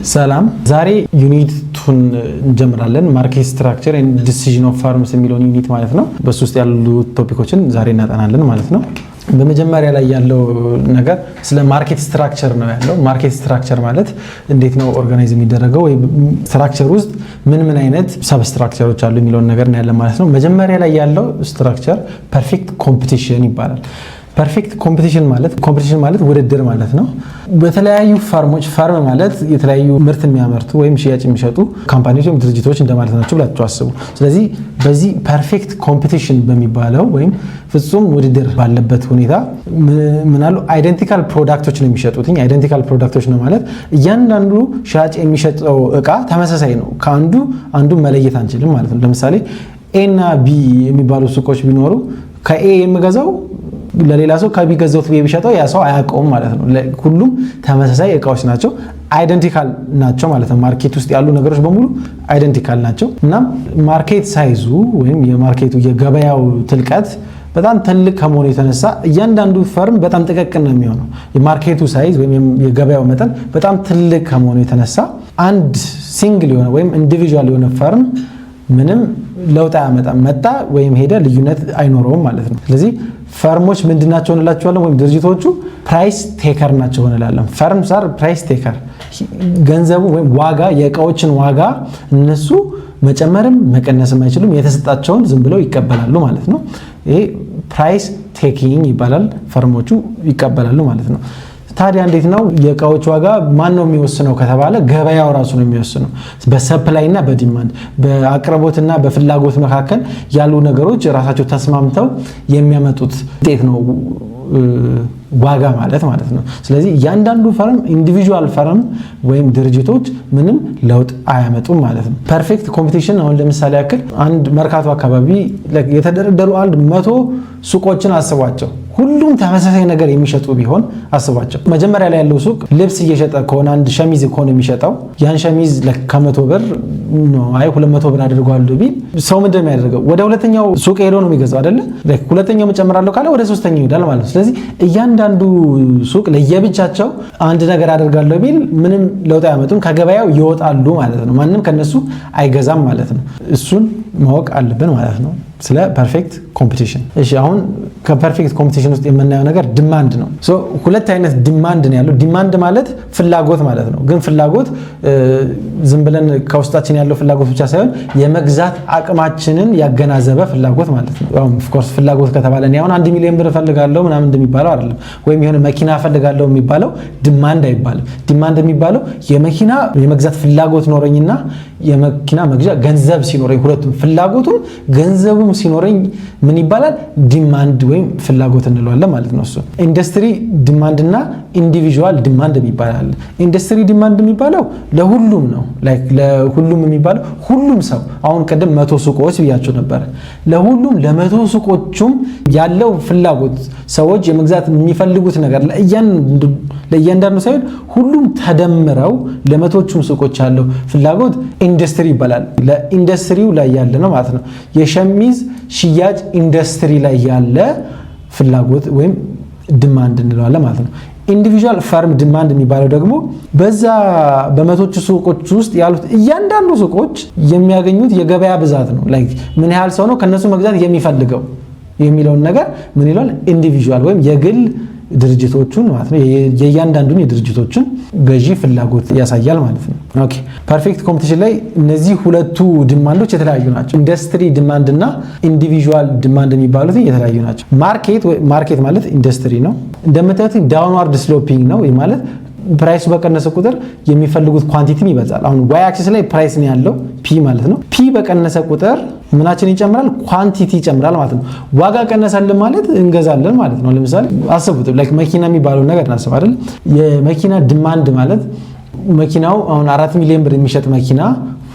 ሰላም ዛሬ ዩኒት 2 እንጀምራለን ማርኬት ስትራክቸር ኤንድ ዲሲዥን ኦፍ ፋርምስ የሚለውን ዩኒት ማለት ነው። በሱ ውስጥ ያሉ ቶፒኮችን ዛሬ እናጠናለን ማለት ነው። በመጀመሪያ ላይ ያለው ነገር ስለ ማርኬት ስትራክቸር ነው ያለው። ማርኬት ስትራክቸር ማለት እንዴት ነው ኦርጋናይዝ የሚደረገው ወይ ስትራክቸር ውስጥ ምን አይነት ሰብ ስትራክቸሮች አሉ የሚለውን ነገር ነው ያለው ማለት ነው። መጀመሪያ ላይ ያለው ስትራክቸር ፐርፌክት ኮምፒቲሽን ይባላል። ፐርፌክት ኮምፒቲሽን ማለት ውድድር ማለት ነው። በተለያዩ ፋርም ማለት የተለያዩ ምርት የሚያመርቱ ወይም ሽያጭ የሚሸጡ ካምፓኒዎች ወይም ድርጅቶች እንደማለት ናቸው ብላችሁ አስቡ። ስለዚህ በዚህ ፐርፌክት ኮምፒቲሽን በሚባለው ወይም ፍጹም ውድድር ባለበት ሁኔታ ምናሉ አይደንቲካል ፕሮዳክቶች ነው የሚሸጡት። አይደንቲካል ፕሮዳክቶች ነው ማለት እያንዳንዱ ሻጭ የሚሸጠው እቃ ተመሳሳይ ነው። አንዱ መለየት አንችልም ማለት ነው። ለምሳሌ ኤ እና ቢ የሚባሉ ሱቆች ቢኖሩ ከኤ የሚገዛው ለሌላ ሰው ከቢገዛውት ቢሸጠው ያ ሰው አያውቀውም ማለት ነው። ሁሉም ተመሳሳይ እቃዎች ናቸው፣ አይደንቲካል ናቸው ማለት ነው። ማርኬት ውስጥ ያሉ ነገሮች በሙሉ አይደንቲካል ናቸው። እና ማርኬት ሳይዙ ወይም የማርኬቱ የገበያው ትልቀት በጣም ትልቅ ከመሆኑ የተነሳ እያንዳንዱ ፈርም በጣም ጥቅቅን ነው የሚሆነው። የማርኬቱ ሳይዝ ወይም የገበያው መጠን በጣም ትልቅ ከመሆኑ የተነሳ አንድ ሲንግል የሆነ ወይም ኢንዲቪጁዋል የሆነ ፈርም ምንም ለውጥ አያመጣም። መጣ ወይም ሄደ ልዩነት አይኖረውም ማለት ነው። ስለዚህ ፈርሞች ምንድናቸው እንላቸዋለን ወይም ድርጅቶቹ ፕራይስ ቴከር ናቸው እንላለን። ፈርምስ አር ፕራይስ ቴከር። ገንዘቡ ወይም ዋጋ የእቃዎችን ዋጋ እነሱ መጨመርም መቀነስም አይችሉም። የተሰጣቸውን ዝም ብለው ይቀበላሉ ማለት ነው። ይሄ ፕራይስ ቴኪንግ ይባላል። ፈርሞቹ ይቀበላሉ ማለት ነው። ታዲያ እንዴት ነው የእቃዎች ዋጋ ማን ነው የሚወስነው ከተባለ ገበያው ራሱ ነው የሚወስነው። በሰፕላይ እና በዲማንድ በአቅርቦትና በፍላጎት መካከል ያሉ ነገሮች ራሳቸው ተስማምተው የሚያመጡት ውጤት ነው ዋጋ ማለት ነው። ስለዚህ እያንዳንዱ ፈርም ኢንዲቪጁዋል ፈርም ወይም ድርጅቶች ምንም ለውጥ አያመጡም ማለት ነው። ፐርፌክት ኮምፒቲሽን አሁን ለምሳሌ ያክል አንድ መርካቶ አካባቢ የተደረደሩ 100 ሱቆችን አስቧቸው። ሁሉም ተመሳሳይ ነገር የሚሸጡ ቢሆን አስቧቸው። መጀመሪያ ላይ ያለው ሱቅ ልብስ እየሸጠ ከሆነ አንድ ሸሚዝ ከሆነ የሚሸጠው ያን ሸሚዝ ከ100 ብር ነው 200 ብር አድርጓለሁ ቢል ሰው ምንድን ነው የሚያደርገው? ወደ ሁለተኛው ሱቅ ሄዶ ነው የሚገዛው አይደለ? ሁለተኛው መጨመራለሁ ካለ ወደ ሶስተኛው ይሄዳል ማለት ነው። ስለዚህ እያንዳንዱ ሱቅ ለየብቻቸው አንድ ነገር አደርጋለሁ ቢል ምንም ለውጥ አያመጡም፣ ከገበያው ይወጣሉ ማለት ነው። ማንም ከነሱ አይገዛም ማለት ነው። እሱን ማወቅ አለብን ማለት ነው ስለ ፐርፌክት ኮምፒቲሽን። እሺ አሁን ከፐርፌክት ኮምፒቲሽን ውስጥ የምናየው ነገር ዲማንድ ነው። ሁለት አይነት ዲማንድ ነው ያለው። ዲማንድ ማለት ፍላጎት ማለት ነው። ግን ፍላጎት ዝም ብለን ከውስጣችን ያለው ፍላጎት ብቻ ሳይሆን የመግዛት አቅማችንን ያገናዘበ ፍላጎት ማለት ነው። ኦፍ ኮርስ ፍላጎት ከተባለ እኔ አሁን 1 ሚሊዮን ብር እፈልጋለሁ ምናምን እንደሚባለው አይደለም። ወይም የሆነ መኪና እፈልጋለሁ የሚባለው ዲማንድ አይባልም። ዲማንድ የሚባለው የመኪና የመግዛት ፍላጎት ኖረኝና የመኪና መግዣ ገንዘብ ሲኖረኝ፣ ሁለቱም ፍላጎቱም ገንዘቡም ሲኖረኝ ምን ይባላል? ዲማንድ ወይም ፍላጎት እንለዋለን ማለት ነው። እሱ ኢንዱስትሪ ዲማንድ እና ኢንዲቪጁዋል ዲማንድ ይባላል። ኢንዱስትሪ ዲማንድ የሚባለው ለሁሉም ነው። ለሁሉም የሚባለው ሁሉም ሰው አሁን ቀደም 100 ሱቆች ብያቸው ነበር። ለሁሉም ለ100 ሱቆቹም ያለው ፍላጎት ሰዎች የመግዛት የሚፈልጉት ነገር ለእያንዳንዱ ሳይሆን ሁሉም ተደምረው ለ100ዎቹም ሱቆች ያለው ፍላጎት ኢንዱስትሪ ይባላል። ለኢንዱስትሪው ላይ ያለ ነው ማለት ነው። የሸሚዝ ሽያጭ ኢንዱስትሪ ላይ ያለ ፍላጎት ወይም ዲማንድ እንለዋለን ማለት ነው። ኢንዲቪጁዋል ፈርም ዲማንድ የሚባለው ደግሞ በዛ በመቶቹ ሱቆች ውስጥ ያሉት እያንዳንዱ ሱቆች የሚያገኙት የገበያ ብዛት ነው። ምን ያህል ሰው ነው ከነሱ መግዛት የሚፈልገው የሚለውን ነገር ምን ይላል? ኢንዲቪጁዋል ወይም የግል ድርጅቶቹን ማለት ነው። የእያንዳንዱን የድርጅቶችን ገዢ ፍላጎት ያሳያል ማለት ነው። ኦኬ ፐርፌክት ኮምፒቲሽን ላይ እነዚህ ሁለቱ ዲማንዶች የተለያዩ ናቸው። ኢንዱስትሪ ዲማንድ እና ኢንዲቪጁዋል ዲማንድ የሚባሉት የተለያዩ ናቸው። ማርኬት ማለት ኢንዱስትሪ ነው። እንደምታዩት ዳውንዋርድ ስሎፒንግ ነው ማለት ፕራይሱ በቀነሰ ቁጥር የሚፈልጉት ኳንቲቲም ይበዛል። አሁን ዋይ አክሲስ ላይ ፕራይስ ነው ያለው ፒ ማለት ነው። ፒ በቀነሰ ቁጥር ምናችን ይጨምራል? ኳንቲቲ ይጨምራል ማለት ነው። ዋጋ ቀነሰልን ማለት እንገዛለን ማለት ነው። ለምሳሌ አስቡት መኪና የሚባለው ነገር እናስብ አይደል? የመኪና ዲማንድ ማለት መኪናው አሁን 4 ሚሊዮን ብር የሚሸጥ መኪና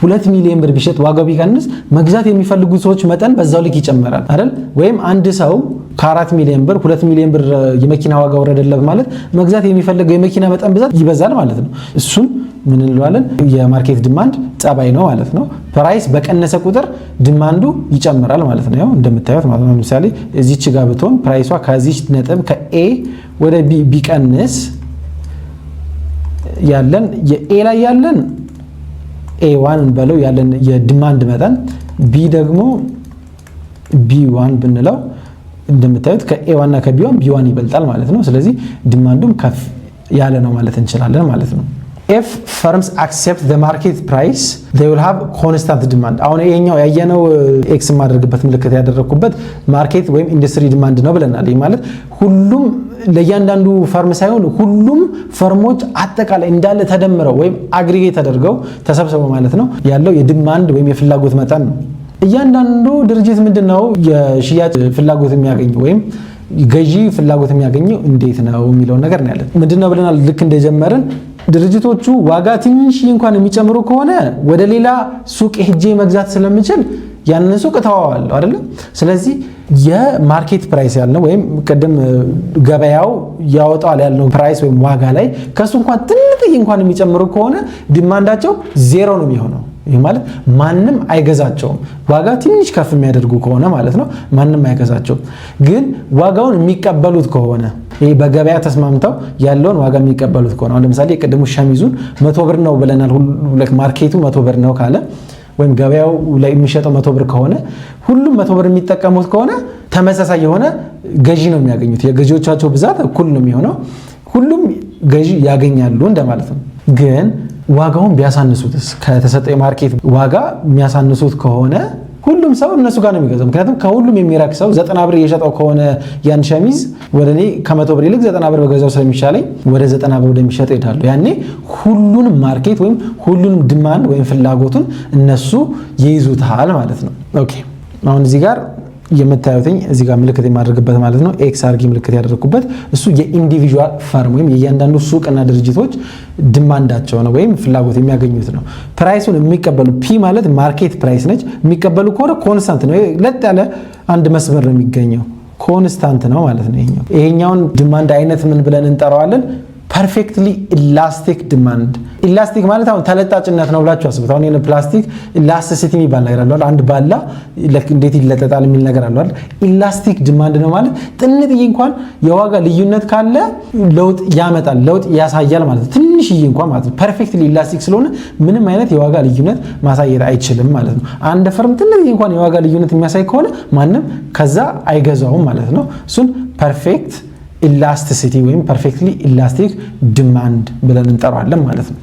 2 ሚሊዮን ብር ቢሸጥ ዋጋው ቢቀንስ መግዛት የሚፈልጉ ሰዎች መጠን በዛው ልክ ይጨምራል አይደል? ወይም አንድ ሰው ከ4 ሚሊዮን ብር 2 ሚሊዮን ብር የመኪና ዋጋ ወረደለት ማለት መግዛት የሚፈልገው የመኪና መጠን ብዛት ይበዛል ማለት ነው። እሱን ምን እንለዋለን? የማርኬት ዲማንድ ጸባይ ነው ማለት ነው። ፕራይስ በቀነሰ ቁጥር ዲማንዱ ይጨምራል ማለት ነው። ያው እንደምታዩት ማለት ነው። ለምሳሌ እዚች ጋር ብትሆን ፕራይሷ ከዚች ነጥብ ከኤ ወደ ቢ ቢቀንስ ያለን የኤ ላይ ያለን A1 እንበለው ያለን የዲማንድ መጠን B ደግሞ B1 ብንለው እንደምታዩት ከA1 እና ከB1 B1 ይበልጣል ማለት ነው። ስለዚህ ዲማንዱም ከፍ ያለ ነው ማለት እንችላለን ማለት ነው። If firms accept the market price they will have constant demand አሁን ይሄኛው ያየነው ኤክስ ማድረግበት ምልክት ያደረኩበት ማርኬት ወይም ኢንዱስትሪ ዲማንድ ነው ብለናል። ይሄ ማለት ሁሉም ለያንዳንዱ ፈርም ሳይሆን ሁሉም ፈርሞች አጠቃላይ እንዳለ ተደምረው ወይም አግሪጌት ተደርገው ተሰብስበው ማለት ነው ያለው የዲማንድ ወይም የፍላጎት መጠን ነው። እያንዳንዱ ድርጅት ምንድነው የሽያጭ ፍላጎት የሚያገኘው ወይም ገዢ ፍላጎት የሚያገኘው እንዴት ነው የሚለው ነገር ነው ያለን። ምንድነው ብለናል ልክ እንደጀመርን ድርጅቶቹ ዋጋ ትንሽ እንኳን የሚጨምሩ ከሆነ ወደ ሌላ ሱቅ ሄጄ መግዛት ስለምችል ያንን ሱቅ ተዋዋለሁ አይደል? ስለዚህ የማርኬት ፕራይስ ያለው ወይም ቀደም ገበያው ያወጣል ያለው ፕራይስ ወይም ዋጋ ላይ ከሱ እንኳን ትንሽ እንኳን የሚጨምሩ ከሆነ ዲማንዳቸው ዜሮ ነው የሚሆነው። ይሄ ማለት ማንንም አይገዛቸውም። ዋጋ ትንሽ ከፍ የሚያደርጉ ከሆነ ማለት ነው ማንንም አይገዛቸውም። ግን ዋጋውን የሚቀበሉት ከሆነ ይሄ በገበያ ተስማምተው ያለውን ዋጋ የሚቀበሉት ከሆነ አሁን ለምሳሌ የቀደሙ ሸሚዙን 100 ብር ነው ብለናል። ማርኬቱ 100 ብር ነው ካለ ወይም ገበያው ላይ የሚሸጠው 100 ብር ከሆነ ሁሉም 100 ብር የሚጠቀሙት ከሆነ ተመሳሳይ የሆነ ገዢ ነው የሚያገኙት። የገዢዎቻቸው ብዛት እኩል ነው የሚሆነው። ሁሉም ገዢ ያገኛሉ እንደማለት ነው። ግን ዋጋውን ቢያሳንሱትስ ከተሰጠው የማርኬት ዋጋ የሚያሳንሱት ከሆነ ሁሉም ሰው እነሱ ጋር ነው የሚገዛው። ምክንያቱም ከሁሉም የሚረክሰው 90 ብር እየሸጠው ከሆነ ያን ሸሚዝ ወደኔ ከ100 ብር ይልቅ 90 ብር በገዛው ስለሚሻለኝ ወደ 90 ብር ወደሚሸጠው ይሄዳሉ። ያኔ ሁሉንም ማርኬት ወይም ሁሉንም ዲማንድ ወይም ፍላጎቱን እነሱ ይይዙታል ማለት ነው። ኦኬ አሁን እዚህ ጋር የምታዩትኝ እዚህ ጋር ምልክት የማድረግበት ማለት ነው ኤክስ አርጊ ምልክት ያደረኩበት እሱ የኢንዲቪጁዋል ፈርም ወይም የእያንዳንዱ ሱቅና ድርጅቶች ዲማንዳቸው ነው ወይም ፍላጎት የሚያገኙት ነው። ፕራይሱን የሚቀበሉ ፒ ማለት ማርኬት ፕራይስ ነች። የሚቀበሉ ከሆነ ኮንስታንት ነው። ለጥ ያለ አንድ መስመር ነው የሚገኘው ኮንስታንት ነው ማለት ነው። ይሄኛውን ዲማንድ አይነት ምን ብለን እንጠራዋለን? ፐርፌክትሊ ኢላስቲክ ዲማንድ። ኢላስቲክ ማለት አሁን ተለጣጭነት ነው ብላችሁ አስቡት። አሁን ፕላስቲክ ኢላስቲሲቲ የሚባል ነገር አለ። አንድ ባላ እንዴት ይለጠጣል የሚል ነገር አለ አይደል? ኢላስቲክ ዲማንድ ነው ማለት ጥንጥዬ እንኳን የዋጋ ልዩነት ካለ ለውጥ ያመጣል፣ ለውጥ ያሳያል ማለት ነው። ትንሽዬ እንኳን ማለት ነው። ፐርፌክትሊ ኢላስቲክ ስለሆነ ምንም አይነት የዋጋ ልዩነት ማሳየት አይችልም ማለት ነው። አንድ ፈርም ጥንጥዬ እንኳን የዋጋ ልዩነት የሚያሳይ ከሆነ ማንም ከዛ አይገዛውም ማለት ነው። እሱን ፐርፌክት ኢላስቲሲቲ ወይም ፐርፌክትሊ ኢላስቲክ ዲማንድ ብለን እንጠራዋለን ማለት ነው።